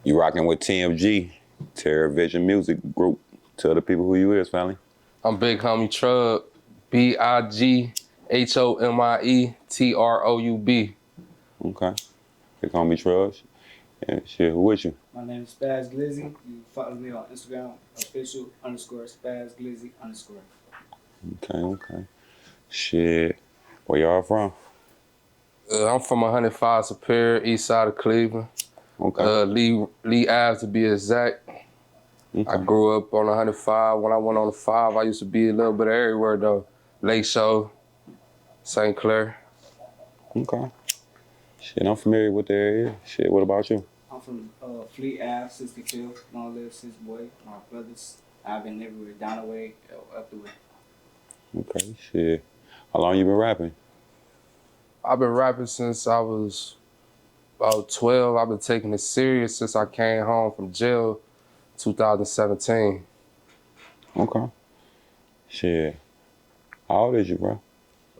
You rocking with TMG, Terravision Music Group. Tell the people who you is, family. I'm big homie Troub, BIGHOMIE Okay. Big homie Trust. And shit, who with you? My name is Spaz Glizzy. You follow me on Instagram, official_Spaz_Glizzy_. Okay. Shit. Where y'all from? I'm from 105 Superior, east side of Cleveland. Okay. Lee Ave to be exact. Okay. I grew up on 105. When I went on the 5, I used to be a little bit of everywhere though. Lake Shore, St. Clair. Okay. Shit, I'm familiar with the area. Shit, what about you? I'm from Fleet Ave, 65th. Long live Sis Boy. My brothers. I've been everywhere, down the way, up the way. Okay, shit. How long you been rapping? I've been rapping since I was about 12. I've been taking it serious since I came home from jail 2017. Okay. Shit. How old is you, bro?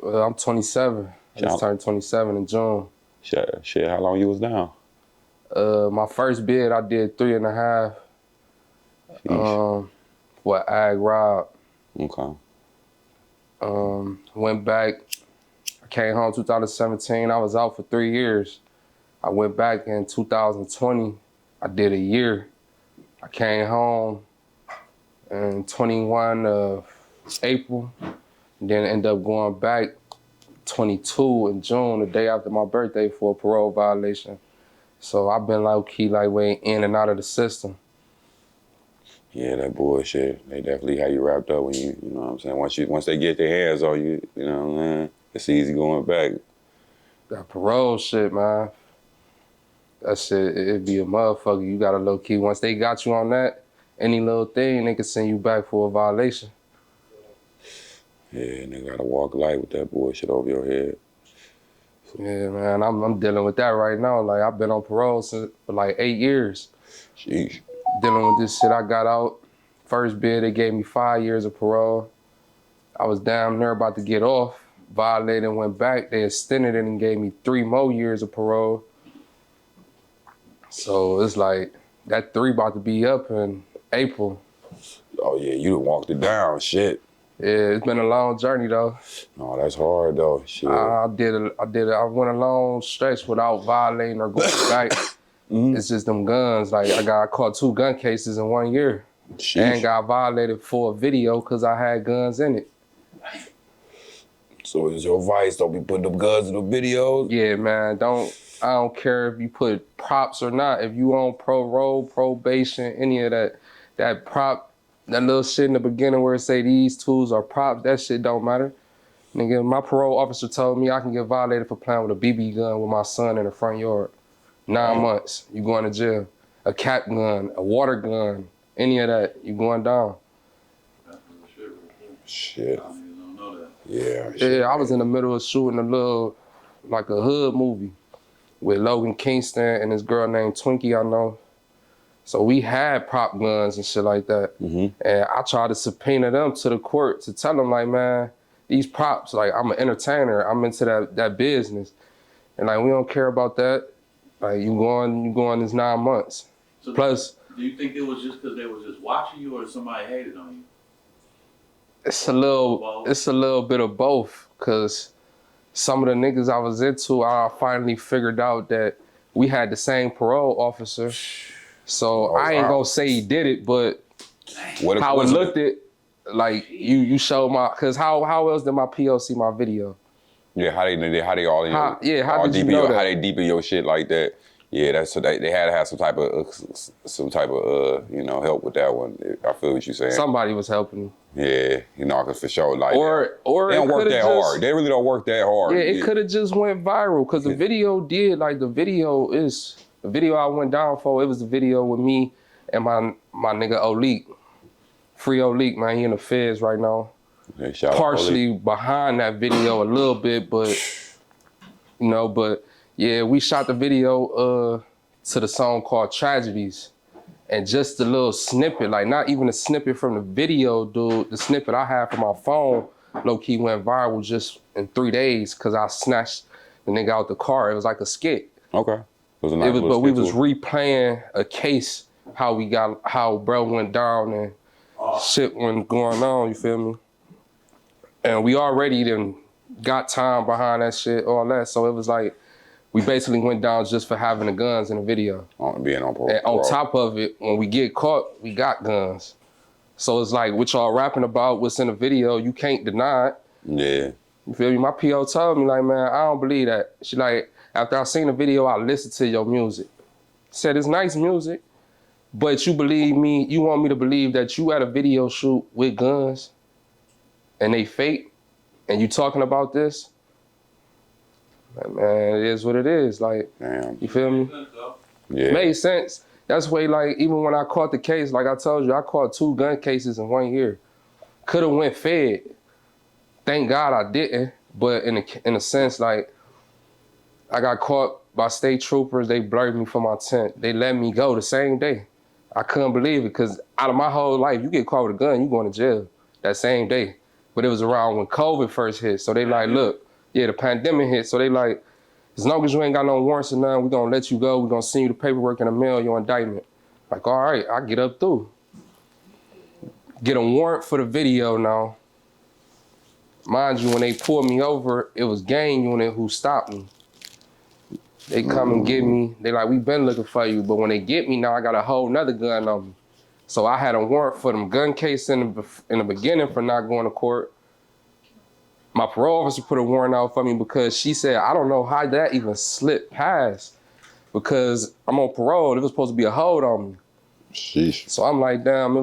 I'm 27. I just turned 27 in June. Shit, how long you was down? My first bid, I did 3.5. For Ag Rob. Okay. Went back. I came home 2017. I was out for 3 years. I went back in 2020. I did a year. I came home in 21 of April. Then ended up going back 22 in June, the day after my birthday, for a parole violation. So I've been low-key, way in and out of the system. Yeah, that bullshit. They definitely have you wrapped up when you know what I'm saying? Once they get their hands on you, you know what I'm saying? It's easy going back. That parole shit, man. That shit, it'd be a motherfucker. You gotta low-key, once they got you on that, any little thing, they can send you back for a violation. Yeah, and they gotta walk light with that bullshit over your head. Yeah, man, I'm dealing with that right now. I've been on parole for 8 years. Sheesh. Dealing with this shit. I got out. First bid, they gave me 5 years of parole. I was damn near about to get off. Violated and went back. They extended it and gave me 3 more years of parole. So it's that 3 about to be up in April. Oh yeah, you done walked it down, shit. Yeah, it's been a long journey though. No, that's hard though, shit. I went a long stretch without violating or going back. It's just them guns. I caught 2 gun cases in 1 year. Sheesh. And got violated for a video because I had guns in it. So is your advice, don't be putting them guns in the videos? Yeah, man, I don't care if you put props or not. If you on parole, probation, any of that prop, that little shit in the beginning where it say these tools are props, that shit don't matter. Nigga, my parole officer told me I can get violated for playing with a BB gun with my son in the front yard. 9 months, you going to jail. A cap gun, a water gun, any of that, you going down. Shit. Yeah. Yeah, I was in the middle of shooting a little, a hood movie with Logan Kingston and this girl named Twinkie I know. So we had prop guns and shit like that. And I tried to subpoena them to the court to tell them man, these props, I'm an entertainer, I'm into that business. And we don't care about that. You going this 9 months. So Plus, do you think it was just because they were just watching you or somebody hated on you? it's a little bit of both, because some of the niggas I was into, I finally figured out that we had the same parole officer. So I ain't gonna say he did it, but how it looked you showed because how else did my PO see my video? Yeah, how they all in how did you know that? How they deep in your shit like that? Yeah, that's so they had to have some type of help with that one. I feel what you're saying. Somebody was helping me. Yeah, cause for sure, or they don't work that hard. They really don't work that hard. Yeah, it could have just went viral because the video did. The video I went down for. It was the video with me and my nigga Olik, Free Olik, man. He in the feds right now. Yeah, partially behind that video a little bit, but yeah, we shot the video to the song called Tragedies. And just a little snippet, not even a snippet from the video, dude, the snippet I had from my phone, low-key went viral just in 3 days because I snatched the nigga out the car. It was like a skit. Okay. was a nice little But we skit was to it. replaying a case, how bro went down and shit went going on, you feel me? And we already then got time behind that shit, all that. So it was like, we basically went down just for having the guns in the video. Being on parole. And on top of it, when we get caught, we got guns. So it's like, what y'all rapping about, what's in the video, you can't deny it. Yeah. You feel me? My PO told me, like, man, I don't believe that. She like, after I seen the video, I listened to your music. Said, it's nice music, but you want me to believe that you at a video shoot with guns and they fake, and you talking about this? Like, man, it is what it is. Like, Damn. you feel me? Yeah. Made sense. That's why, like, even when I caught the case, like I told you, I caught 2 gun cases in 1 year. Could have went fed. Thank God I didn't. But in a sense, like, I got caught by state troopers. They blurred me from my tent. They let me go the same day. I couldn't believe it, because out of my whole life, you get caught with a gun, you going to jail that same day. But it was around when COVID first hit. So they like, look, the pandemic hit. So they like, as long as you ain't got no warrants or nothing, we're going to let you go. We're going to send you the paperwork in the mail, your indictment. Like, all right, I get up through. Get a warrant for the video now. Mind you, when they pulled me over, it was gang unit who stopped me. They come and get me. They like, we been looking for you. But when they get me now, I got a whole nother gun on me. So I had a warrant for them gun case in the beginning for not going to court. My parole officer put a warrant out for me because she said, I don't know how that even slipped past, because I'm on parole. It was supposed to be a hold on me. Sheesh. So I'm like, damn,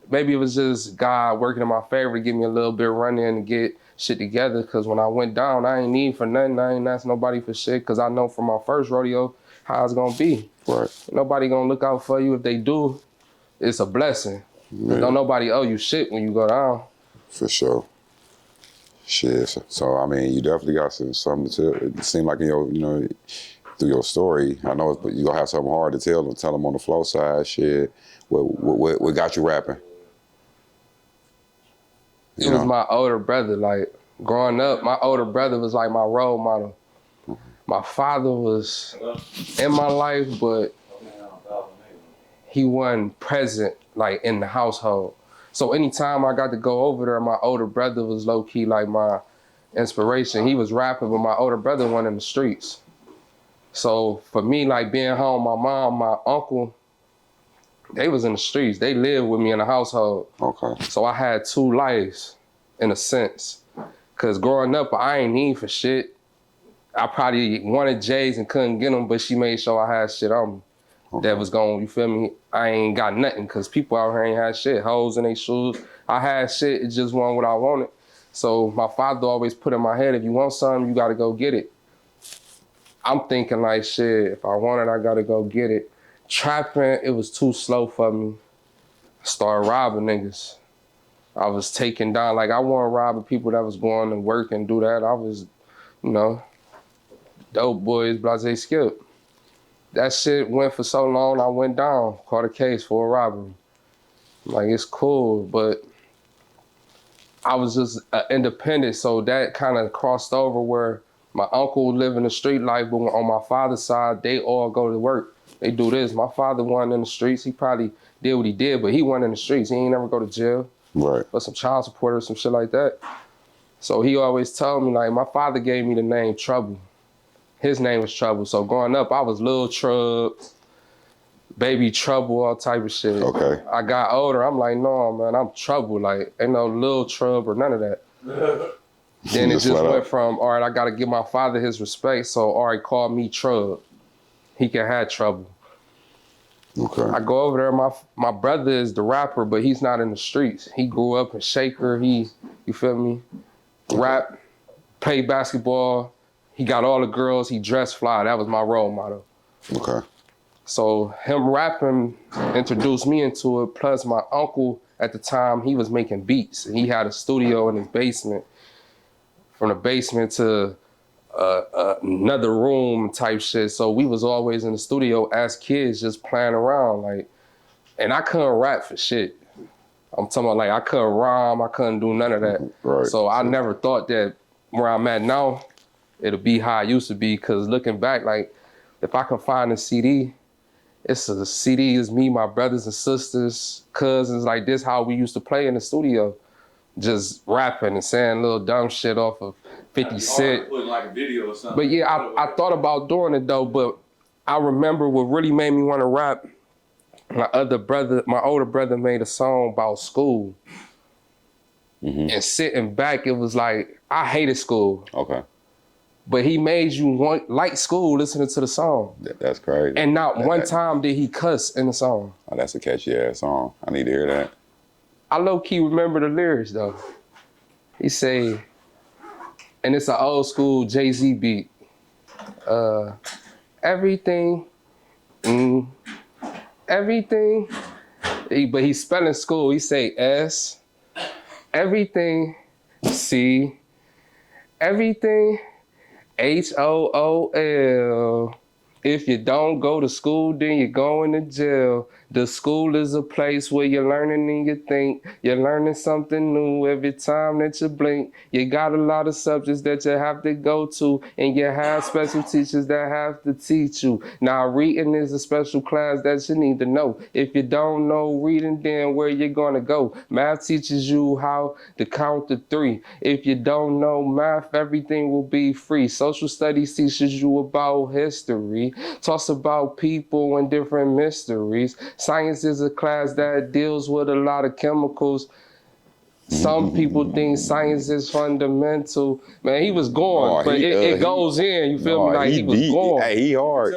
maybe it was just God working in my favor to give me a little bit of run in and get shit together. Because when I went down, I ain't need for nothing. I ain't ask nobody for shit, because I know from my first rodeo how it's going to be. Right. Nobody going to look out for you. If they do, it's a blessing. Yeah. Don't nobody owe you shit when you go down. For sure. Shit. So I mean, you definitely got something to tell. It seemed like in your, through your story, I know you gonna have something hard to tell them. Tell them on the flow side. Shit. What got you rapping? It was my older brother. Like, growing up, my older brother was like my role model. My father was in my life, but he wasn't present, like, in the household. So anytime I got to go over there, my older brother was low-key like my inspiration. He was rapping, but my older brother went in the streets. So for me, like, being home, my mom, my uncle, they was in the streets. They lived with me in the household. Okay. So I had 2 lives, in a sense. Because growing up, I ain't need for shit. I probably wanted J's and couldn't get them, but she made sure I had shit on me. Okay. That was going, you feel me? I ain't got nothing, because people out here ain't had shit. Hoes in their shoes. I had shit, it just wasn't what I wanted. So my father always put in my head, if you want something, you gotta go get it. I'm thinking like, shit, if I want it, I gotta go get it. Trapping, it was too slow for me. I started robbing niggas. I was taking down, like, I wasn't robbing people that was going to work and do that. I was, dope boys, blase skip. That shit went for so long, I went down, caught a case for a robbery. Like, it's cool, but I was just independent, so that kind of crossed over where my uncle lived in the street life, but on my father's side, they all go to work. They do this. My father wasn't in the streets. He probably did what he did, but he wasn't in the streets. He ain't never go to jail. Right. Or some child support or some shit like that. So he always told me, like, my father gave me the name Trouble. His name was Trouble. So growing up, I was Lil Troub, Baby Trouble, all type of shit. Okay. I got older, I'm like, no, man, I'm Trouble. Like, ain't no Lil Troub or none of that. Then it just went from, all right, I gotta give my father his respect, so all right, call me Troub. He can have Trouble. Okay. I go over there, my brother is the rapper, but he's not in the streets. He grew up in Shaker, you feel me? Rap, play basketball. He got all the girls, he dressed fly. That was my role model. Okay. So him rapping introduced me into it, plus my uncle at the time, he was making beats. And he had a studio in his basement. From the basement to another room type shit. So we was always in the studio as kids just playing around. Like, and I couldn't rap for shit. I'm talking about, like, I couldn't rhyme, I couldn't do none of that. Right. So I never thought that where I'm at now, it'll be how I used to be, because looking back, like, if I can find a CD, it's a CD is me, my brothers and sisters, cousins, like this how we used to play in the studio. Just rapping and saying little dumb shit off of 50 Cent. Putting like a video or something. But yeah, I thought about doing it though, but I remember what really made me want to rap. My older brother made a song about school. And sitting back, it was like, I hated school. Okay. But he made you like school listening to the song. That's crazy. And not one time did he cuss in the song. Oh, that's a catchy ass song. I need to hear that. I low-key remember the lyrics though. He say, and it's an old school Jay-Z beat. Everything, everything. But he's spelling school. He say S, everything, C, everything, HOOL. If you don't go to school, then you're going to jail. The school is a place where you're learning and you think. You're learning something new every time that you blink. You got a lot of subjects that you have to go to, and you have special teachers that have to teach you. Now, reading is a special class that you need to know. If you don't know reading, then where you gonna go? Math teaches you how to count to 3. If you don't know math, everything will be free. Social studies teaches you about history. Talks about people and different mysteries. Science is a class that deals with a lot of chemicals. Some people think science is fundamental. Man, he was going, but it goes in. You feel me? Like he was going. Hey, he hard.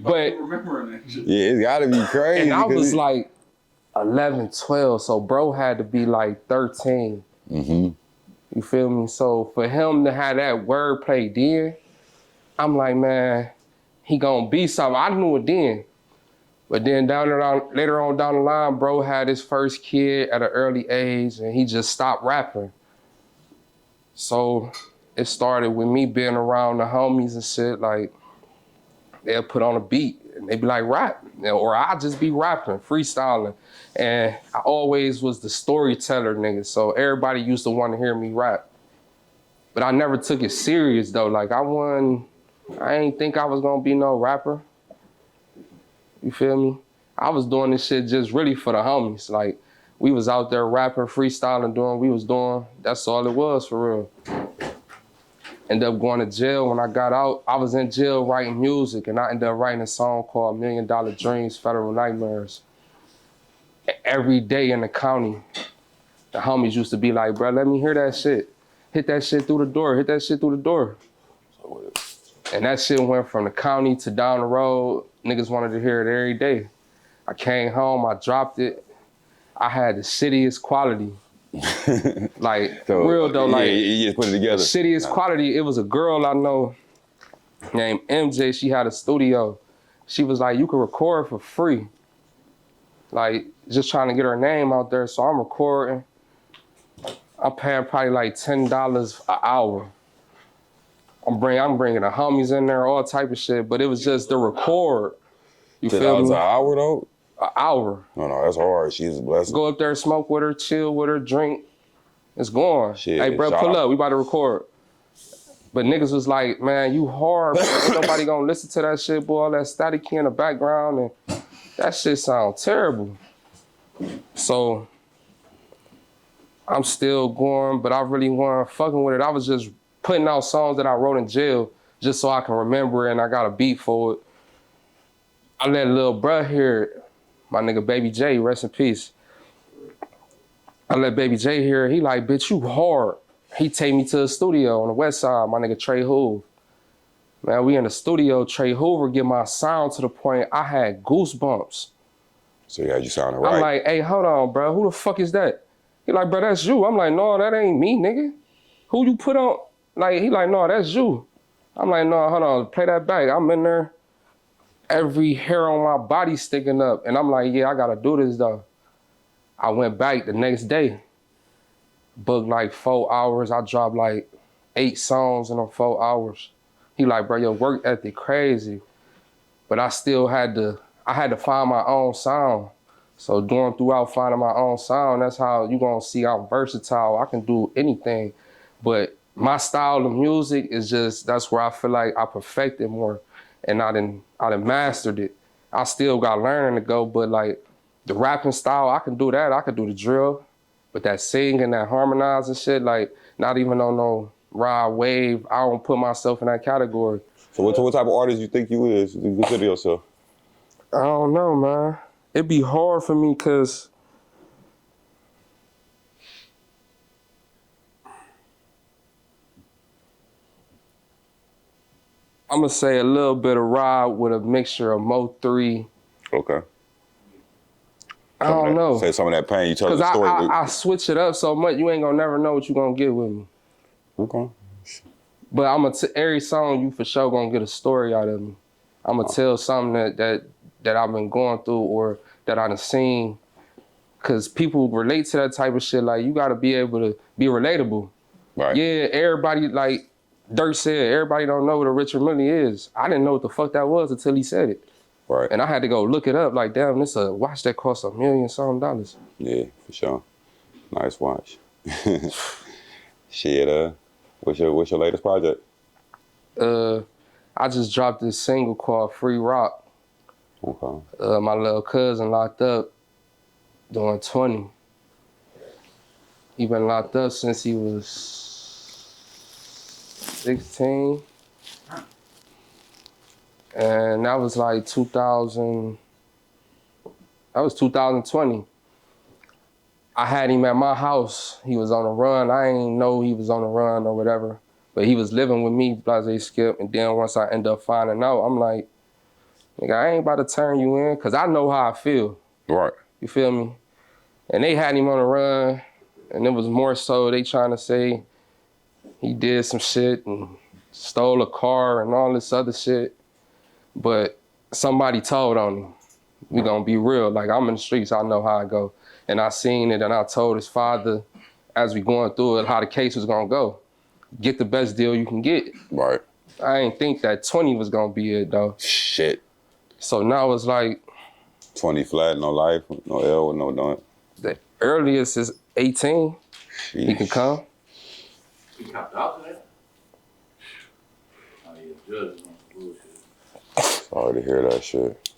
But remembering that shit. Yeah, it's gotta be crazy. And I was like 11, 12, so bro had to be like 13. You feel me? So for him to have that wordplay then, I'm like, man, he gonna be something. I knew it then. But then later on down the line, bro had his first kid at an early age and he just stopped rapping. So it started with me being around the homies and shit, like they'll put on a beat and they be like, rap. Or I'll just be rapping, freestyling. And I always was the storyteller nigga, so everybody used to want to hear me rap. But I never took it serious though. Like I ain't think I was gonna be no rapper. You feel me? I was doing this shit just really for the homies. Like, we was out there rapping, freestyling, doing what we was doing. That's all it was for real. Ended up going to jail. When I got out, I was in jail writing music, and I ended up writing a song called $1 Million Dreams, Federal Nightmares. Every day in the county, the homies used to be like, bro, let me hear that shit. Hit that shit through the door, hit that shit through the door. And that shit went from the county to down the road. Niggas wanted to hear it every day. I came home, I dropped it. I had the shittiest quality. Like, so, real though, like, you just put it together. The shittiest quality. It was a girl I know named MJ. She had a studio. She was like, you can record for free. Like, just trying to get her name out there. So I'm recording. I'm paying probably like $10 an hour. I'm bringing the homies in there, all type of shit, but it was just the record. You feel me? $10 an hour though? An hour. No, that's hard. She's a blessing. Go up there, smoke with her, chill with her, drink. It's going. Shit, hey, bro, pull up. We about to record. But niggas was like, man, you hard, bro. Ain't nobody gonna listen to that shit, boy. All that static in the background, and that shit sound terrible. So I'm still going, but I really wasn't fucking with it. I was just putting out songs that I wrote in jail just so I can remember it, and I got a beat for it. I let little bruh hear it. My nigga Baby J, rest in peace. I let Baby J hear it. He like, bitch, you hard. He take me to the studio on the west side, my nigga Trey Hoover. Man, we in the studio, Trey Hoover get my sound to the point I had goosebumps. So yeah, you sounded right. I'm like, hey, hold on, bro. Who the fuck is that? He like, bro, that's you. I'm like, no, that ain't me, nigga. Who you put on? Like, he like, no, that's you. I'm like, no, hold on, play that back. I'm in there, every hair on my body sticking up. And I'm like, yeah, I gotta do this though. I went back the next day, booked like 4 hours. I dropped like 8 songs in them 4 hours. He like, bro, your work ethic crazy. But I still had to find my own sound. So going throughout finding my own sound, that's how you gonna see I'm versatile. I can do anything. But my style of music is just, that's where I feel like I perfected more. And I I done mastered it. I still got learning to go, but like the rapping style, I can do that. I can do the drill, but that singing, that harmonizing shit, like not even on no ride wave. I don't put myself in that category. So what type of artist you think you is? You consider yourself? I don't know, man. It'd be hard for me because I'm gonna say a little bit of ride with a mixture of Mo3. Okay. I don't know. Say some of that pain. You tell the story. I switch it up so much, you ain't gonna never know what you gonna get with me. Okay. But every song you for sure gonna get a story out of me. I'm gonna tell something that I've been going through or that I done seen. Cause people relate to that type of shit. Like you gotta be able to be relatable. Right. Yeah, everybody like Dirk said, everybody don't know what a Richard Millie is. I didn't know what the fuck that was until he said it. Right. And I had to go look it up. Like, damn, this a watch that cost $1 million something. Yeah, for sure. Nice watch. Shit, what's your latest project? I just dropped this single called Free Rock. Okay. My little cousin locked up doing 20. He been locked up since he was 16. And that was like 2020. I had him at my house. He was on the run. I ain't know he was on the run or whatever. But he was living with me, Blase Skip. And then once I end up finding out, I'm like, nigga, I ain't about to turn you in, because I know how I feel. Right. You feel me? And they had him on the run, and it was more so they trying to say he did some shit and stole a car and all this other shit. But somebody told on him. We gonna be real. Like, I'm in the streets, I know how I go. And I seen it, and I told his father, as we going through it, how the case was gonna go. Get the best deal you can get. Right. I ain't think that 20 was gonna be it, though. Shit. So now it's like 20 flat, no life, no L, no doing. the earliest is 18. Sheesh. He can come. He copped out to that? Oh, yeah, judge is on some bullshit. Sorry to hear that shit.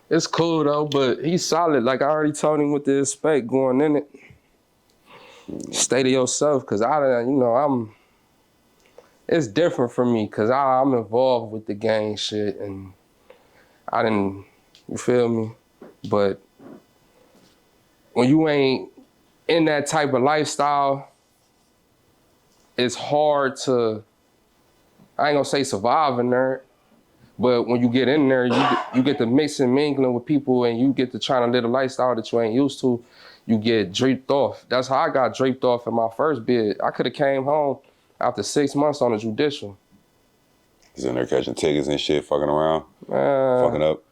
It's cool though, but he's solid. Like I already told him what to expect going in it. Stay to yourself, cause it's different for me, cause I'm involved with the gang shit, and you feel me? But when you ain't in that type of lifestyle, it's hard to, I ain't gonna say survive in there, but when you get in there, you get to mix and mingling with people, and you get to trying to live a lifestyle that you ain't used to. You get draped off. That's how I got draped off in my first bid. I could have came home after 6 months on a judicial. He's in there catching tickets and shit, fucking around, fucking up.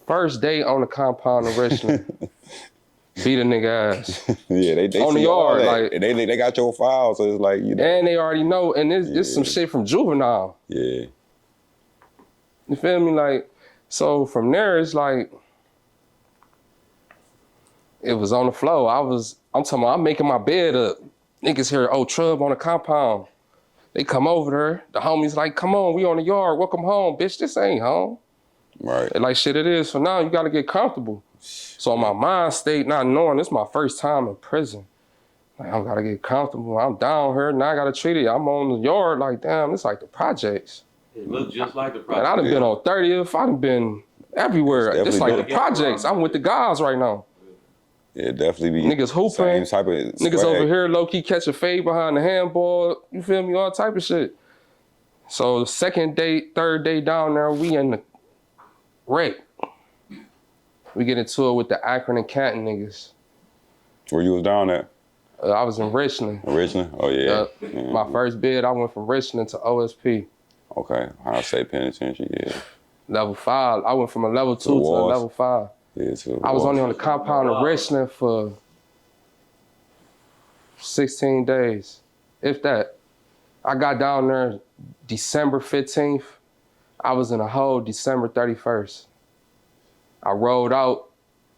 First day on the compound of Richland, beat a nigga ass. Yeah, they on the see all yard, that. like, And they got your file, so it's like, you know. And they already know, and it's some shit from juvenile. Yeah. You feel me? Like, so from there, it's like, it was on the flow. I'm talking about, I'm making my bed up. Niggas hear, oh, Troub on the compound. They come over there. The homies like, come on, we on the yard. Welcome home, bitch. This ain't home. Right. They're like, shit, it is. So now you got to get comfortable. So my mind state, not knowing, this is my first time in prison. Like, I got to get comfortable. I'm down here. Now I got to treat it. I'm on the yard. Like, damn, it's like the projects. It looked just like the And project. I done been on 30th. I done been everywhere. It's It's like the definitely projects. I'm with the guys right now. Yeah, definitely be Niggas hooping. same type of Niggas swag. over here low-key catch a fade behind the handball. You feel me? All type of shit. So second day, third day down there, we in the wreck. We get into it with the Akron and Canton niggas. Where you was down at? I was in Richland. Richland? Oh, yeah. My first bid, I went from Richland to OSP. Okay, Ohio State Penitentiary, yeah. Level 5. I went from a level 2 to a walls. level 5. Yeah, to I was only on the compound of Richland for 16 days, if that. I got down there December 15th. I was in a hole December 31st. I rolled out.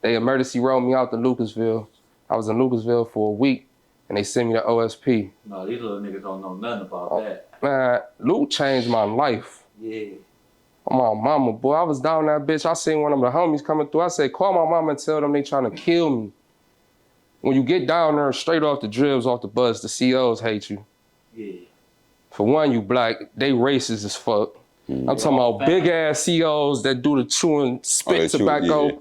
They emergency rolled me out to Lucasville. I was in Lucasville for a week, and they sent me to OSP. No, these little niggas don't know nothing about that. Man, Luke changed my life. Yeah. My mama, boy, I was down that bitch. I seen one of the homies coming through. I said, call my mama and tell them they trying to kill me. When you get down there straight off the dribs, off the bus, the COs hate you. Yeah. For one, you black, they racist as fuck. I'm talking about big ass COs that do the chewing spit tobacco.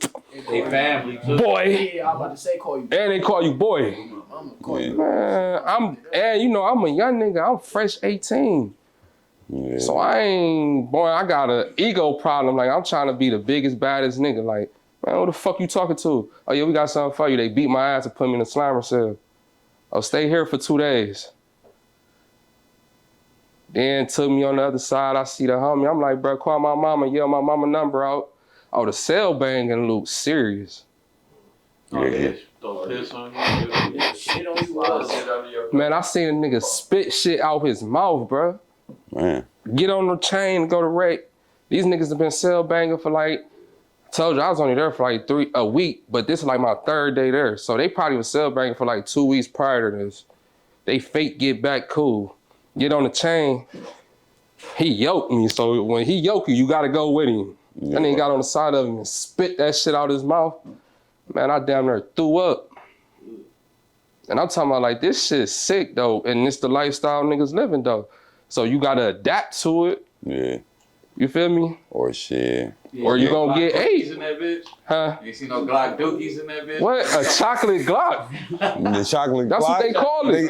They family too. Boy. Yeah, I'm about to say call you. And they call you boy. I'm gonna call you. Man, I'm a young nigga. I'm fresh 18. Yeah. So I got an ego problem. Like, I'm trying to be the biggest, baddest nigga. Like, man, who the fuck you talking to? Oh yeah, we got something for you. They beat my ass and put me in a slammer cell. Oh, stay here for 2 days. Then took me on the other side. I see the homie. I'm like, bro, call my mama. Yell my mama number out. Oh, the cell banging look serious. Oh, yeah. Throw piss on you. Shit on you. Man, I seen a nigga spit shit out his mouth, bro. Man. Get on the chain, go to wreck. These niggas have been cell banging for like, I told you I was only there for like a week, but this is like my 3rd day there. So they probably was cell banging for like 2 weeks prior to this. They fake get back cool. Get on the chain. He yoked me, so when he yoke you, you gotta go with him. Yeah. And then he got on the side of him and spit that shit out his mouth. Man, I damn near threw up. And I'm talking about like, this shit's sick though, and it's the lifestyle niggas living though. So you gotta adapt to it. Yeah. You feel me? Or shit. Or you gonna get Dookies eight. in that bitch. Huh? You see no Glock dookies in that bitch? What? A chocolate Glock? The chocolate That's what Glock? they call it.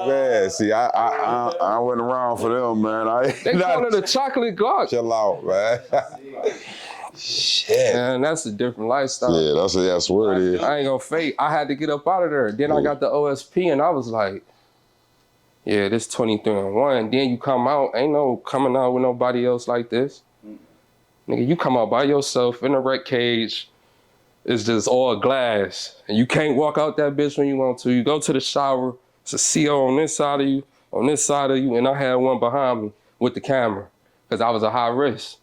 Man, see, I went around for them, man. They call it a chocolate Glock. Chill out, man. Shit. Man, that's a different lifestyle. Yeah, that's where it is. I ain't gonna fake. I had to get up out of there. Then I got the OSP and I was like, yeah, this 23-1. Then you come out, ain't no coming out with nobody else like this. Nigga, you come out by yourself in a rec cage. It's just all glass. And you can't walk out that bitch when you want to. You go to the shower, it's a CO on this side of you, on this side of you, and I had one behind me with the camera, because I was a high risk.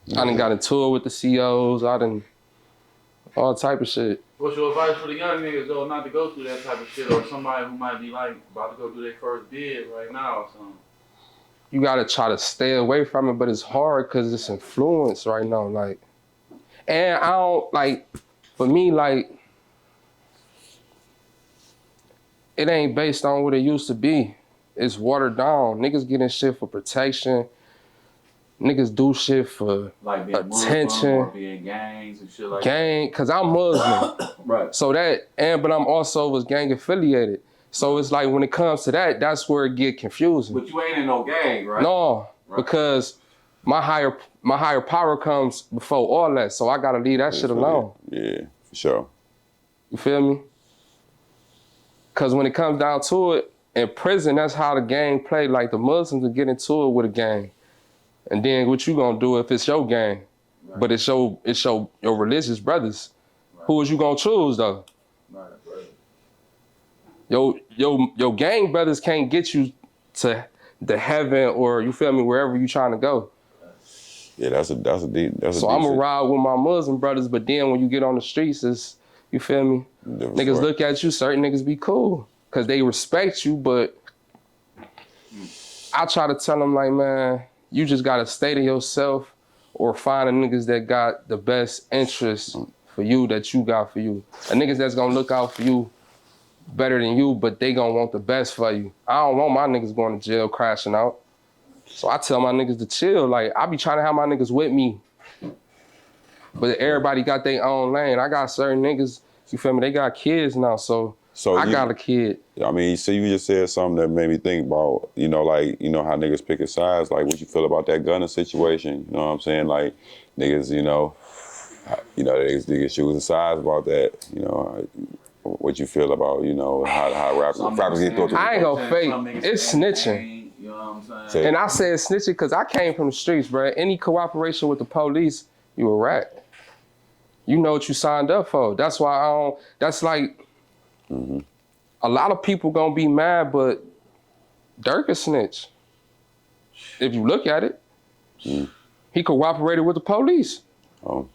I done got into it with the COs, I done all type of shit. What's your advice for the young niggas though, not to go through that type of shit, or somebody who might be like about to go do their first bid right now or something? You gotta try to stay away from it, but it's hard because it's influence right now, like. And I don't, like, for me, like, it ain't based on what it used to be. It's watered down. Niggas getting shit for protection. Niggas do shit for Like being attention. Muslim or being gangs and shit like gang, cause I'm Muslim. Right. So that, but I'm also was gang affiliated. So it's like when it comes to that, that's where it get confusing. But you ain't in no gang, right? No, Right. because my higher power comes before all that. So I gotta leave that shit alone. Yeah, for sure. You feel me? Cause when it comes down to it, in prison, that's how the gang play. Like the Muslims will get into it with a gang. And then what you gonna do if it's your gang? Right. But it's your religious brothers. Right. Who is you gonna choose though? Right. Your gang brothers can't get you to the heaven or, you feel me, wherever you trying to go. Yeah, that's a deep. So I'm gonna ride with my Muslim brothers, but then when you get on the streets, it's, you feel me? Niggas look at you, certain niggas be cool, cause they respect you, but I try to tell them like, man, you just gotta stay to yourself or find the niggas that got the best interests for you that you got for you. A niggas that's gonna look out for you better than you, but they gonna want the best for you. I don't want my niggas going to jail crashing out. So I tell my niggas to chill. Like, I be trying to have my niggas with me. But everybody got their own lane. I got certain niggas, you feel me, they got kids now, so I got a kid. I mean, so you just said something that made me think about, like, how niggas picking sides, like what you feel about that gunning situation, you know what I'm saying? Like, niggas, niggas choosing sides about that, what you feel about, how rappers get through. I ain't gonna fake, it's snitching. You know what I'm saying? And I said snitching because I came from the streets, bro. Any cooperation with the police, you a rat. You know what you signed up for. That's why that's like, a lot of people gonna be mad, but Dirk is snitch. If you look at it, he cooperated with the police. Oh.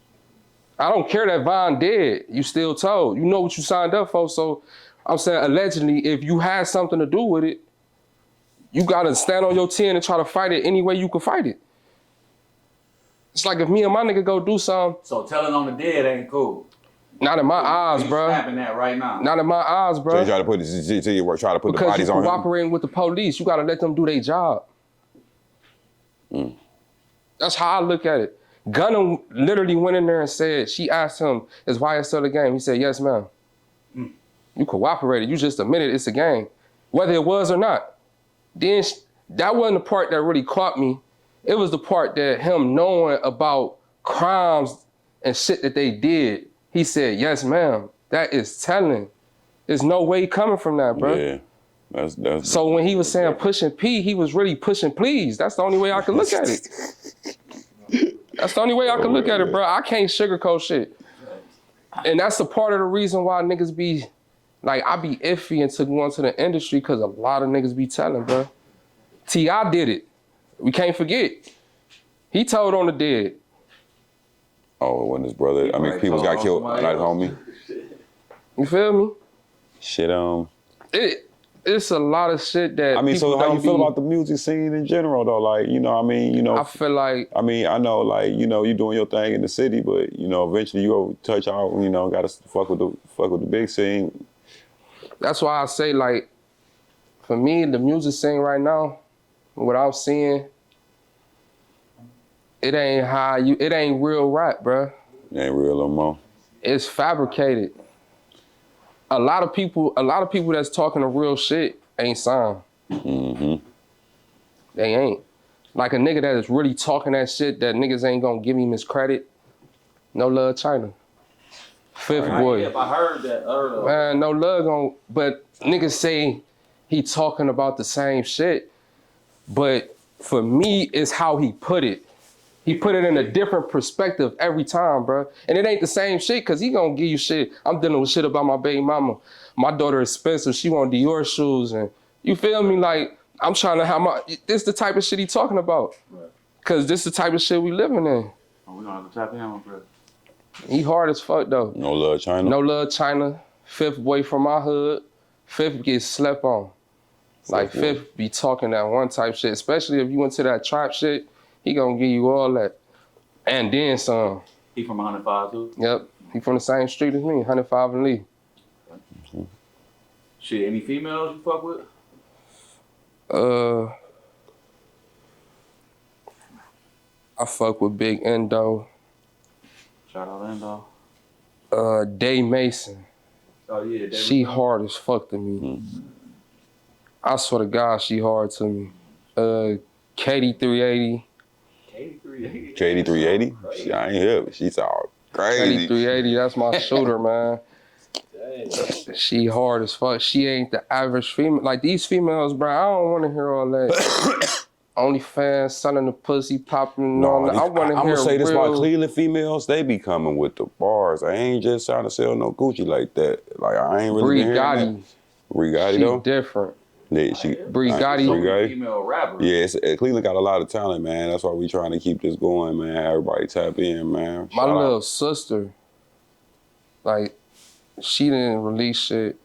I don't care that Von dead, you still told. You know what you signed up for, so I'm saying allegedly, if you had something to do with it, you gotta stand on your 10 and try to fight it any way you can fight it. It's like if me and my nigga go do something. So telling on the dead ain't cool. Not in my eyes, You bro. snapping that right now. Not in my eyes, bro. So you try to put the Because bodies you on him. cooperating with the police, you gotta let them do their job. That's how I look at it. Gunna literally went in there and said, she asked him, is YS still a game? He said, yes, ma'am. You cooperated. You just admitted it's a game, whether it was or not. Then that wasn't the part that really caught me. It was the part that him knowing about crimes and shit that they did. He said, yes, ma'am. That is telling. There's no way coming from that, bro. Yeah. That's So when he was saying pushing P, he was really pushing please. That's the only way I could look at it. That's the only way I could look at it, bro. I can't sugarcoat shit. And that's the part of the reason why niggas be, like, I be iffy into going to the industry because a lot of niggas be telling, bro. T.I. did it. We can't forget. He told on the dead. Oh, when his brother, I mean, people got killed, like homie. You feel me? Shit, It's a lot of shit that I mean, so how you feel be, about the music scene in general, though? Like, you know, I mean, you know. I feel like, I mean, I know, like, you know, you doing your thing in the city, but, you know, eventually you go touch out, you know, gotta fuck with the big scene. that's why I say, like, for me, the music scene right now, what I'm seeing, it ain't real rap, bro. It ain't real no more. It's fabricated. A lot of people that's talking the real shit ain't signed. Mm-hmm. They ain't. Like a nigga that is really talking that shit that niggas ain't gonna give him his credit. No Love China. Fifth Boy. If I heard that, Man, no love on, but niggas say he talking about the same shit. But for me, it's how he put it. He put it in a different perspective every time, bro. And it ain't the same shit, cause he gonna give you shit. I'm dealing with shit about my baby mama. My daughter is expensive, she want Dior shoes, and you feel me? Like, I'm trying to have this the type of shit he talking about. Right. Cause this the type of shit we living in. Oh, we gonna have to tap him, bro. He hard as fuck though. No Love China. No Love China. Fifth Boy from my hood. Fifth gets slept on. Like Fifth be talking that one type shit, especially if you into that trap shit, he gonna give you all that. And then some. He from 105 too? Yep. He from the same street as me, 105 and Lee. Shit, any females you fuck with? I fuck with Big Endo. Shout out Endo. Day Mason. Oh yeah, She hard as fuck to me. I swear to God, she hard to me. Katie 380. Katie 380. Katie 380? She ain't hip. She's all Katie crazy. 380, that's my shooter, man. She hard as fuck. She ain't the average female. Like these females, bro, I don't want to hear all that. OnlyFans, selling the pussy, popping and all that. I want to I'm hear gonna say this real... about Cleveland females, they be coming with the bars. I ain't just trying to sell no Gucci like that. Like, I ain't really been hearing that. Bree Gotti, she though? different. Yeah, Bree Gotti. Female rapper. Yeah, Cleveland got a lot of talent, man. That's why we trying to keep this going, man. Everybody tap in, man. My little sister, like, she didn't release shit,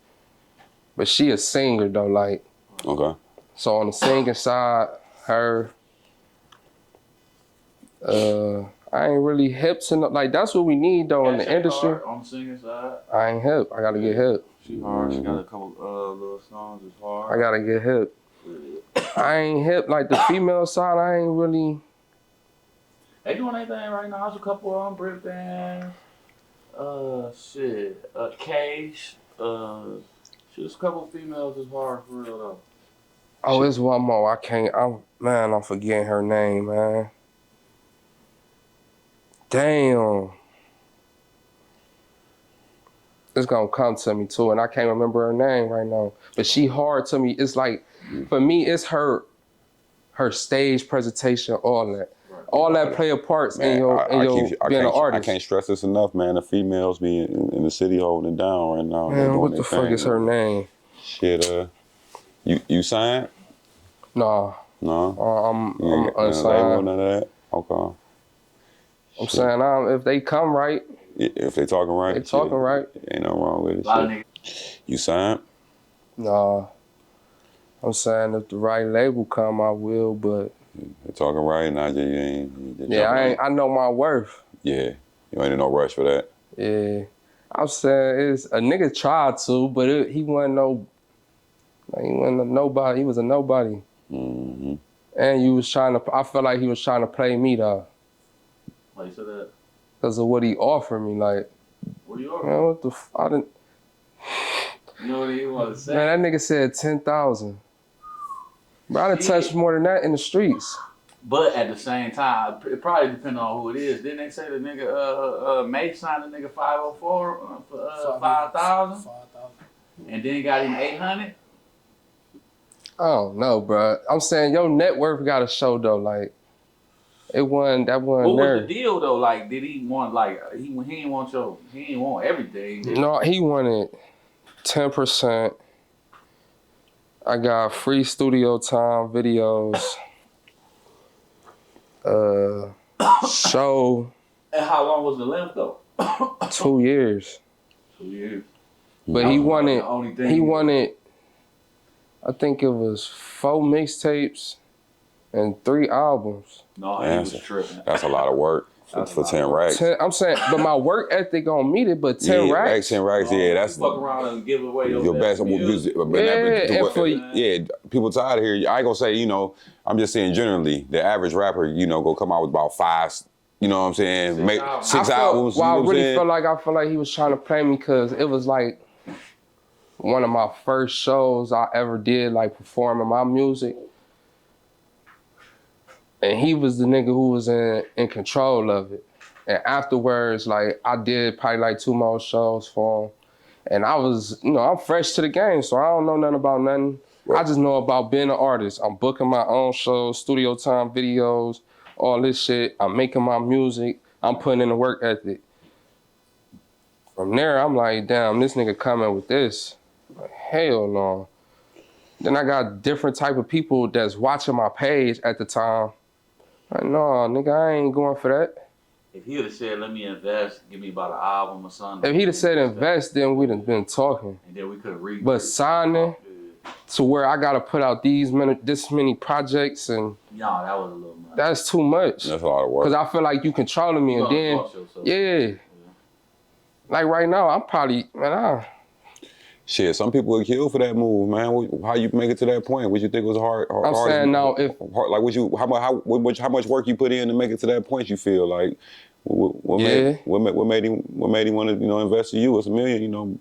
but she a singer though, like. Okay. So on the singing side, her, I ain't really hip to no, like that's what we need though in the industry. On the singing side. I ain't hip. I gotta get hip. She hard. She got a couple little songs that's hard. I gotta get hip. I ain't hip like the female side. I ain't really. They doing anything right now. There's a couple on Brit bands. Cage. Just a couple females is hard for real though. Oh, it's one more. I'm forgetting her name, man. Damn. It's gonna come to me too, and I can't remember her name right now. But she hard to me. It's like, for me, it's her stage presentation, all that. Right. All that play a part in your being an artist. I can't stress this enough, man. The females be in the city holding it down right now. Man, what the fuck is her name? Shit, you signed? Nah. No? I'm unsigned. None of that? Okay. I'm saying, if they come right. If they talking right. They talking right. Ain't nothing wrong with it. You signed? Nah. I'm saying if the right label come, I will, but You're talking right now, you ain't. Yeah, I know my worth. Yeah, you ain't in no rush for that. Yeah, I'm saying it's a nigga tried to, but he wasn't no. Like, he wasn't a nobody. He was a nobody. Mm-hmm. And you was trying to. I felt like he was trying to play me though, Why you said that? because of what he offered me. Like, What do you are? man, what the? I didn't. You know what you want to say? Man, that nigga said 10,000. Bro, I done Shit. touched more than that in the streets. But at the same time, it probably depends on who it is. Didn't they say the nigga May signed the nigga 504 for 5,000, 5,000. and then got him 800? I don't know, bro. I'm saying your net worth got to show though. Like, that wasn't What there. was the deal though? Like, did he want he didn't want everything? No, he wanted 10%. I got free studio time videos. Show And how long was the length though? 2 years. 2 years. But That he was wanted, the only thing. I think it was 4 mixtapes and 3 albums. No, he was tripping. That's a lot of work for 10 racks. I'm saying, but my work ethic gonna meet it, but 10 yeah, racks? 10 racks, yeah, that's fuck around and give away your best music. People tired of here. I ain't gonna say, I'm just saying generally, the average rapper, go come out with about 5, you know what I'm saying? Make 6 albums. Well, you know I really felt like he was trying to play me because it was like one of my first shows I ever did, like performing my music. And he was the nigga who was in control of it. And afterwards, like, I did probably like 2 more shows for him. And I was, I'm fresh to the game, so I don't know nothing about nothing. Right. I just know about being an artist. I'm booking my own shows, studio time videos, all this shit. I'm making my music. I'm putting in the work ethic. From there, I'm like, damn, this nigga coming with this. Like, hell no. Then I got different type of people that's watching my page at the time. Like, no, nigga, I ain't going for that. If he would have said, let me invest, give me about an album or something. If he'd have said invest, then we'd have been talking. And then we could have read. But signing to where I got to put out this many projects and... No, that was a little much. That's too much. That's a lot of work. Because I feel like you controlling me and then... Yeah. Like right now, I'm probably... Shit, some people would kill for that move, man. How you make it to that point? What you think was hard? I'm saying now, how much work you put in to make it to that point? You feel like what made him want to invest in you? It's $1 million,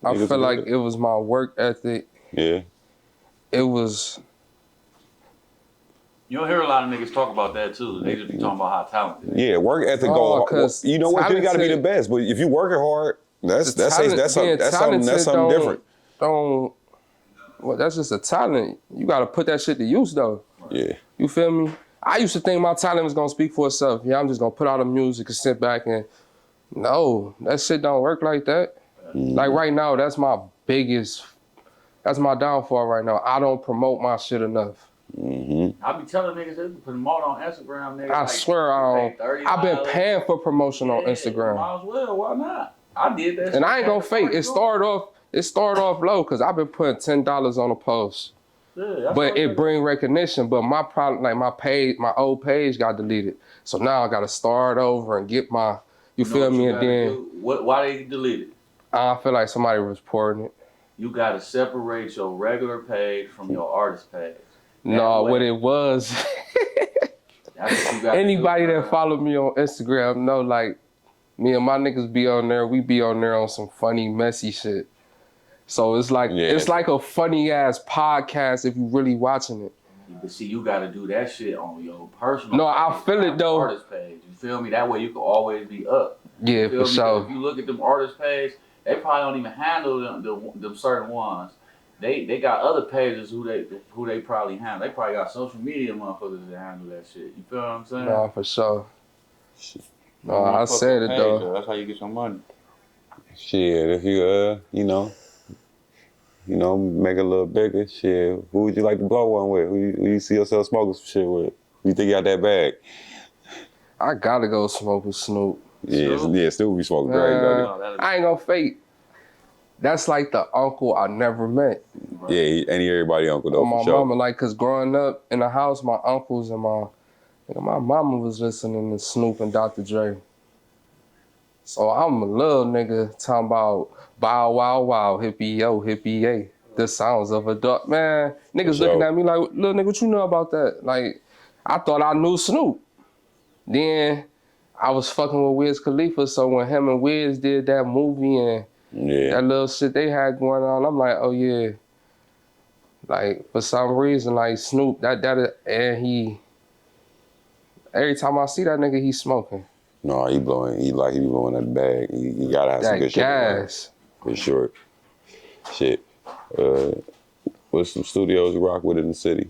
I feel like it was my work ethic. Yeah. It was. You don't hear a lot of niggas talk about that too. They just be talking about how talented. Yeah, work ethic go. You know what? You got to be the best, but if you working hard. That's something different. Well, that's just a talent. You gotta put that shit to use though. Yeah. You feel me? I used to think my talent was gonna speak for itself. Yeah, I'm just gonna put out the music and sit back and no, that shit don't work like that. Like right now, that's my downfall right now. I don't promote my shit enough. I be telling niggas to promote on Instagram, nigga. I swear I don't. I've been paying for promotion on Instagram. Might as well, why not? I did that. And I ain't gonna fake. It started off low because I've been putting $10 on a post. Yeah, but it bring recognition. But my problem, like my old page got deleted. So now I gotta start over and get my, you feel me? And then why they deleted it? I feel like somebody was reporting it. You gotta separate your regular page from your artist page. No, what it was. Anybody that follow me on Instagram know, like, me and my niggas be on there. We be on there on some funny, messy shit. So it's like it's like a funny ass podcast if you really watching it. But see, you gotta do that shit on your personal. No, I feel it though. Artist page, you feel me? That way you can always be up. Yeah, for sure. If you look at them artist page, they probably don't even handle them certain ones. They got other pages who they probably handle. They probably got social media motherfuckers that handle that shit. You feel what I'm saying? No, for sure. No, I said it though. That's how you get your money. Shit, if you make it a little bigger, shit, who would you like to blow one with? Who you see yourself smoking some shit with? Who you think got that bag? I gotta go smoke with Snoop. Yeah, Snoop be smoking great, though. I ain't gonna fake. That's like the uncle I never met. Yeah, he everybody uncle though My for sure. mama, like, cause growing up in the house, my uncles and my mama was listening to Snoop and Dr. Dre. So I'm a little nigga talking about bow wow wow, hippie yo, hippie yay. The sounds of a duck, man. Niggas sure. looking at me like, little nigga, what you know about that? Like, I thought I knew Snoop. Then I was fucking with Wiz Khalifa, so when him and Wiz did that movie and Yeah. that little shit they had going on, I'm like, oh yeah. Like, for some reason, like Snoop, and he, every time I see that nigga, he smoking. No, he be blowing that bag. He gotta have some That good shit. gas. For sure. Shit. What's some studios you rock with in the city?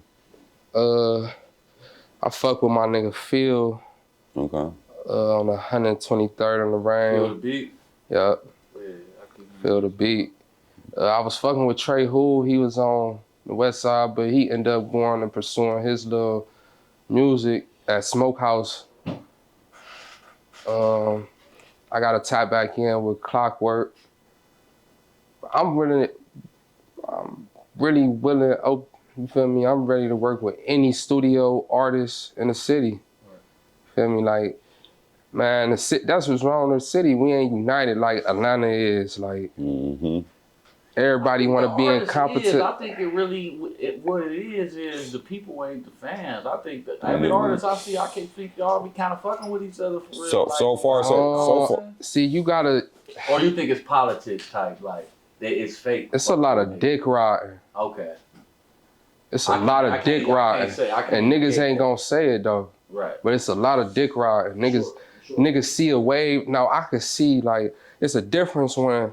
I fuck with my nigga Phil Okay. on the 123rd on the Feel the Rain. beat. Yep, Yeah, I can Feel the beat. I was fucking with Trey Hool. He was on the West Side, but he ended up going and pursuing his little music at Smokehouse. I got to tap back in with Clockwork. I'm really willing. Oh, you feel me? I'm ready to work with any studio artist in the city. Feel me? Like, man, that's what's wrong with the city. We ain't united like Atlanta is. Like, everybody want to be incompetent. I think what it is the people ain't the fans. I think that every artist I see, I can think y'all be kind of fucking with each other for real. So far. See, you gotta. Or you think it's politics type, like it's fake? It's a lot of dick riding. Okay. It's a lot of dick riding, and niggas ain't gonna say it though. Right. But it's a lot of dick riding. Niggas see a wave. Now I could see like it's a difference when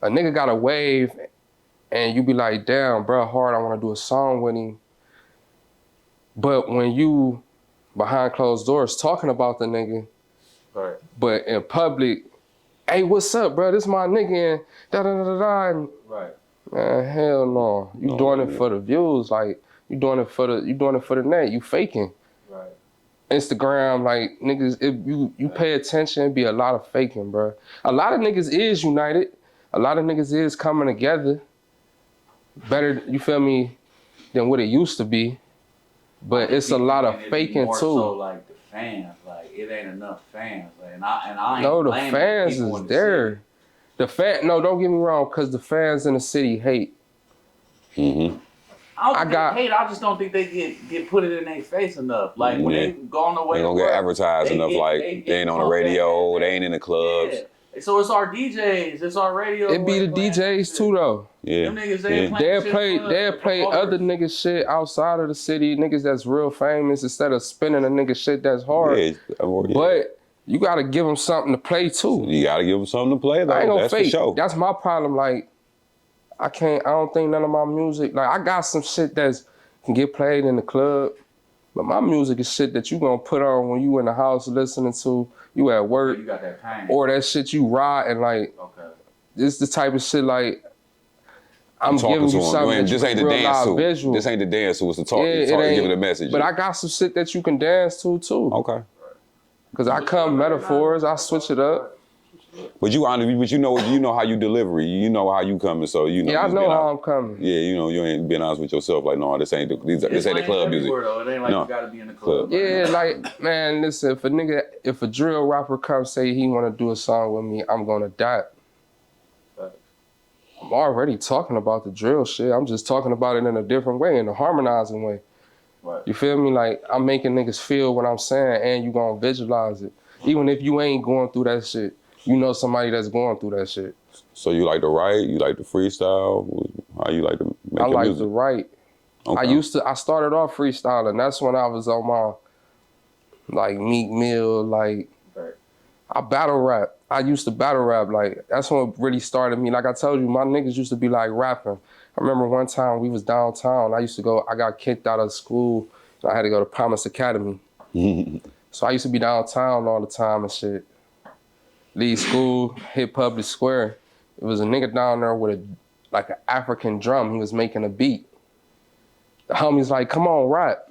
a nigga got a wave and you be like, damn, bro, hard, I wanna do a song with him. But when you behind closed doors talking about the nigga, Right. but in public, hey, what's up, bro? This my nigga and da-da-da-da-da. And, Right. man, hell no. You doing it for the views, like you doing it for the net. You faking. Right. Instagram, like niggas, if you pay attention, it be a lot of faking, bro. A lot of niggas is united. A lot of niggas is coming together. Better, you feel me, than what it used to be. But it's a lot of faking more too. So like the fans, like it ain't enough fans, like, and I ain't No, the blaming fans people is in the there. No, don't get me wrong, cause the fans in the city hate. I just don't think they get put it in their face enough. Like when they go on the way, They don't get advertised enough. They ain't on the radio. They ain't in the clubs. Yeah. So it's our DJs, it's our radio. It be the DJs too though. Yeah. Them niggas, They'll play other niggas shit outside of the city, niggas that's real famous, instead of spinning a nigga shit that's hard. Yeah. But you gotta give them something to play too. You gotta give them something to play though. I ain't gonna That's fake. for sure. That's my problem. Like, I don't think none of my music, like I got some shit that's can get played in the club, but my music is shit that you gonna put on when you in the house listening to, you at work, You got that pain. or that shit you ride and like, this the type of shit like, I'm giving you something that this ain't the dance to. This ain't the dance to. It's the talk. Give it a message. But I got some shit that you can dance to too. Okay. Cause I come metaphors, I switch it up. But you know how you deliver it. You know how you coming, so you know. Yeah, I know how I'm coming. Yeah, you ain't being honest with yourself. Like, no, this ain't the club music. Though. It ain't like you gotta be in the club. Yeah, like, man, listen, if a drill rapper comes say he wanna do a song with me, I'm gonna die. I'm already talking about the drill shit. I'm just talking about it in a different way, in a harmonizing way. Right. You feel me? Like, I'm making niggas feel what I'm saying and you gonna visualize it. Even if you ain't going through that shit, you know somebody that's going through that shit. So you like to write? You like to freestyle? How you like to make your music? To write. Okay. I started off freestyling. That's when I was on my, like, Meek Mill, like, I battle rap. I used to battle rap. Like, that's what really started me. Like I told you, my niggas used to be like rapping. I remember one time we was downtown. I got kicked out of school. And I had to go to Promise Academy. So I used to be downtown all the time and shit. Leave school, hit Public Square. It was a nigga down there with an African drum. He was making a beat. The homie's like, come on, rap.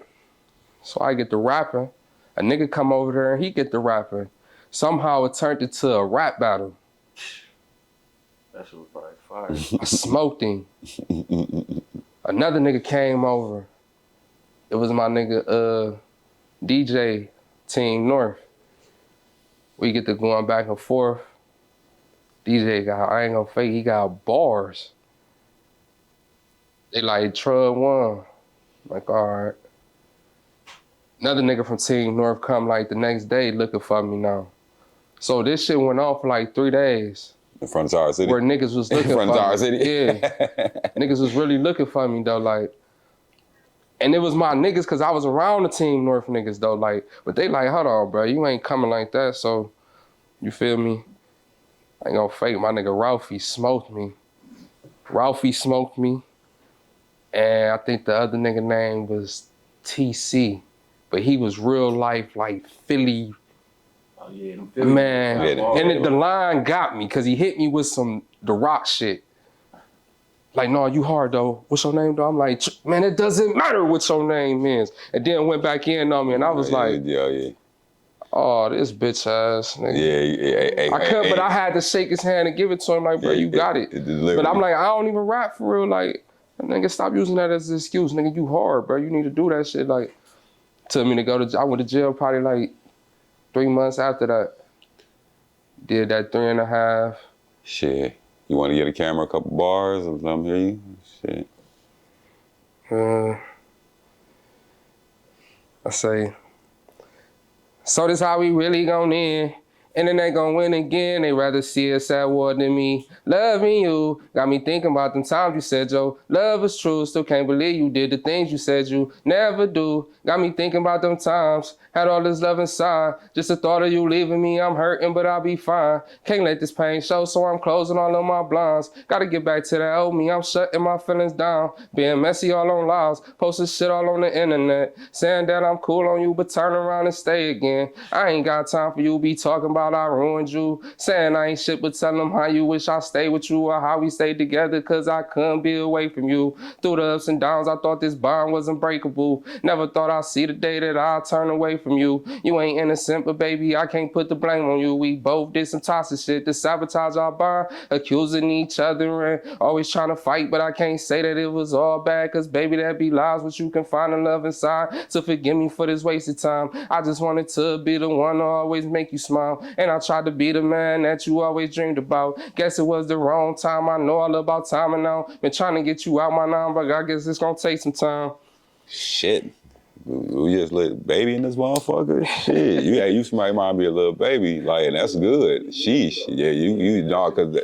So I get to rapping. A nigga come over there and he get to rapping. Somehow it turned into a rap battle. That shit was probably fire. I smoked him. Another nigga came over. It was my nigga DJ, Team North. We get to going back and forth. DJ got, I ain't gonna fake, he got bars. They like, Troub won. Like, all right. Another nigga from Team North come like the next day looking for me now. So this shit went on for like 3 days. In front of Tower City? Where niggas was looking in front for of Tower me. City? Yeah. Niggas was really looking for me though, like. And it was my niggas, cause I was around the Team North niggas though, like, but they like, hold on, bro, you ain't coming like that, so, you feel me? I ain't gonna fake, my nigga Ralphie smoked me. And I think the other nigga name was TC, but he was real life, like Philly. Oh yeah, them Man, Yeah, and the line got me, cause he hit me with the rock shit. Like, no, you hard though. What's your name though? I'm like, man, it doesn't matter what your name is. And then went back in on me, and I was like, oh, this bitch ass nigga. I couldn't, but I had to shake his hand and give it to him, like, bro, you got it. But I'm like, I don't even rap for real. Like, nigga, stop using that as an excuse. Nigga, you hard, bro. You need to do that shit. Like, took me to go to, I went to jail probably like 3 months after that. Did that 3.5. Shit. You want to get a camera a couple bars and let them hear you? Shit. I say, so this how we really gon' end. And then they gon' win again. They rather see us at war than me. Loving you got me thinking about them times you said, yo, love is true. Still can't believe you did the things you said you never do. Got me thinking about them times. Had all this love inside. Just the thought of you leaving me, I'm hurting, but I'll be fine. Can't let this pain show, so I'm closing all of my blinds. Gotta get back to that old me, I'm shutting my feelings down. Being messy all on lives, posting shit all on the internet. Saying that I'm cool on you, but turn around and stay again. I ain't got time for you, be talking about I ruined you. Saying I ain't shit, but tell them how you wish I stayed with you or how we stayed together, cause I couldn't be away from you. Through the ups and downs, I thought this bond was unbreakable. Never thought I'd see the day that I'd turn away from you. You ain't innocent, but baby, I can't put the blame on you. We both did some toxic shit to sabotage our bond, accusing each other and always trying to fight, but I can't say that it was all bad, cause baby, that be lies, but you can find the love inside. So forgive me for this wasted time. I just wanted to be the one to always make you smile, and I tried to be the man that you always dreamed about. Guess it was the wrong time. I know all about timing now. Been trying to get you out my number, but I guess it's gonna take some time. Shit. We just let baby in this motherfucker. Shit. You somebody might be a little baby. Like, and that's good. Sheesh. Yeah, you know, cause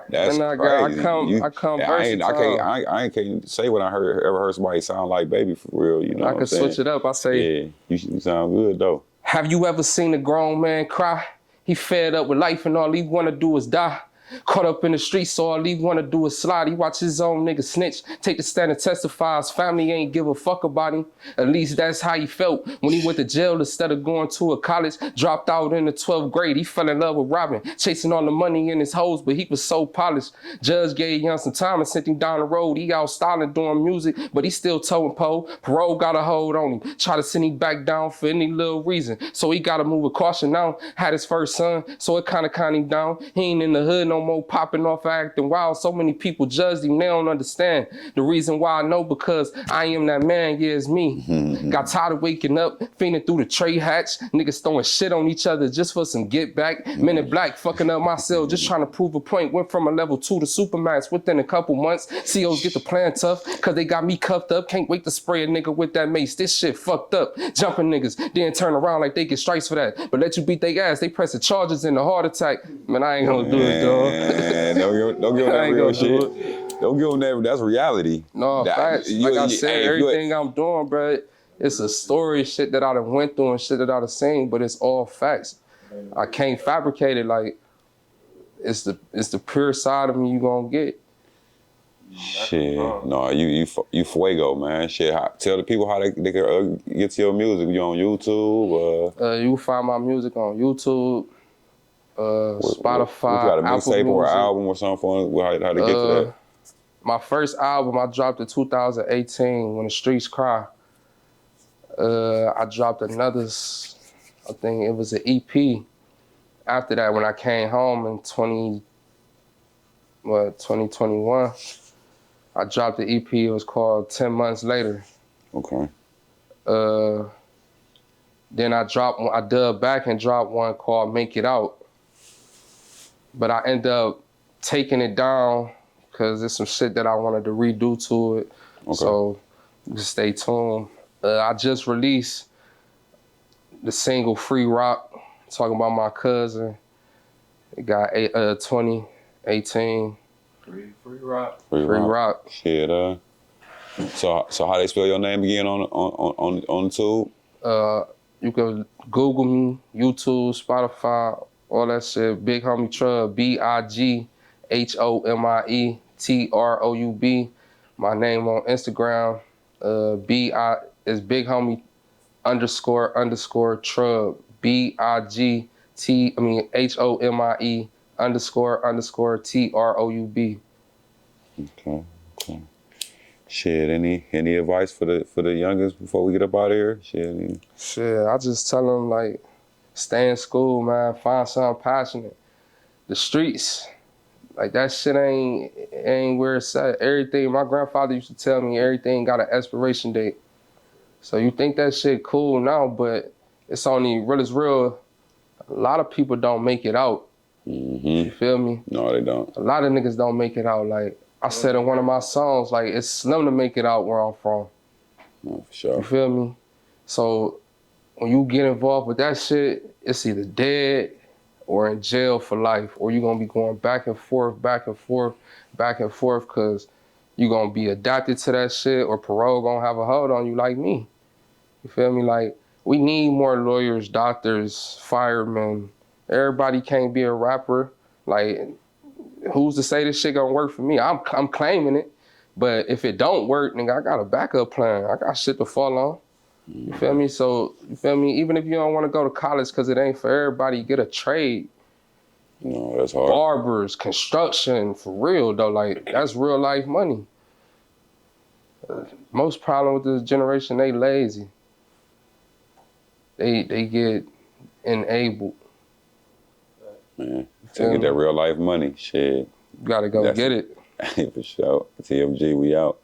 that's And crazy. I come versatile. I can't say when I ever heard somebody sound like baby for real. You know I could switch it up. I say, yeah, you sound good though. have you ever seen a grown man cry? He fed up with life and all he wanna do is die. Caught up in the streets, so all he wanna do is slide. He watch his own nigga snitch, take the stand and testify. His family ain't give a fuck about him. At least that's how he felt when he went to jail instead of going to a college. Dropped out in the 12th grade. He fell in love with robbing, chasing all the money in his hoes, but he was so polished. Judge gave young some time and sent him down the road. He out styling, doing music, but he still towing pole. Parole got a hold on him. Try to send him back down for any little reason. So he gotta move with caution now. Had his first son, so it kinda calmed him down. He ain't in the hood no more, popping off acting wild. So many people judged him, they don't understand. The reason why I know, because I am that man, yeah, it's me. Got tired of waking up, fiending through the tray hatch. Niggas throwing shit on each other just for some get back. Men in black fucking up my cell, just trying to prove a point. Went from a level 2 to Supermax within a couple months. COs get the plan tough, cause they got me cuffed up. Can't wait to spray a nigga with that mace. This shit fucked up. Jumping niggas, then turn around like they get strikes for that. But let you beat they ass, they press the charges in the heart attack. Man, I ain't gonna do it, dog. Don't give them that real shit. Don't give them that. That's reality. No, facts. Like I said, everything I'm doing, bro, it's a story, shit that I done went through and shit that I done seen, but it's all facts. I can't fabricate it. Like, it's the pure side of me you gonna get. Shit, no, you fuego, man. Shit, tell the people how they can get to your music. You on YouTube? You can find my music on YouTube, Spotify, you got a mixtape or an Music. album or something for how to get to that? My first album I dropped in 2018 when the streets cry. I dropped another, I think it was an EP. After that, when I came home in 2021. I dropped the EP. It was called 10 Months Later. Okay. Then I dubbed back and dropped one called Make It Out. But I ended up taking it down because there's some shit that I wanted to redo to it. Okay. So just stay tuned. I just released the single Free Rock, talking about my cousin. It got 2018. Free rock. Free Rock. Shit. So how they spell your name again on the tube? You can Google me, YouTube, Spotify, all that shit. Big Homie Troub, BigHomie My name on Instagram, is Big Homie __ Troub, HOMIE __ Okay. Shit, any advice for the youngest before we get up out of here? Shit, I just tell them, like, stay in school, man. Find something passionate. The streets, like, that shit ain't where it's at. Everything, my grandfather used to tell me, everything got an expiration date. So you think that shit cool now, but it's real. A lot of people don't make it out. Mm-hmm. You feel me? No, they don't. A lot of niggas don't make it out. Like, I said in one of my songs, like, it's slim to make it out where I'm from. No, for sure. You feel me? So when you get involved with that shit, it's either dead or in jail for life, or you're gonna be going back and forth, because you're gonna be adapted to that shit, or parole gonna have a hold on you like me. You feel me? Like, we need more lawyers, doctors, firemen. Everybody can't be a rapper. Like, who's to say this shit gonna work for me? I'm claiming it, but if it don't work, nigga, I got a backup plan. I got shit to fall on. You feel me? So, you feel me? Even if you don't want to go to college because it ain't for everybody, get a trade. No, that's hard. Barbers, construction, for real though. Like, that's real life money. Most problem with this generation, they lazy. They get enabled. Man, to get that real life money, shit. You gotta go get it. For sure. TFG, we out.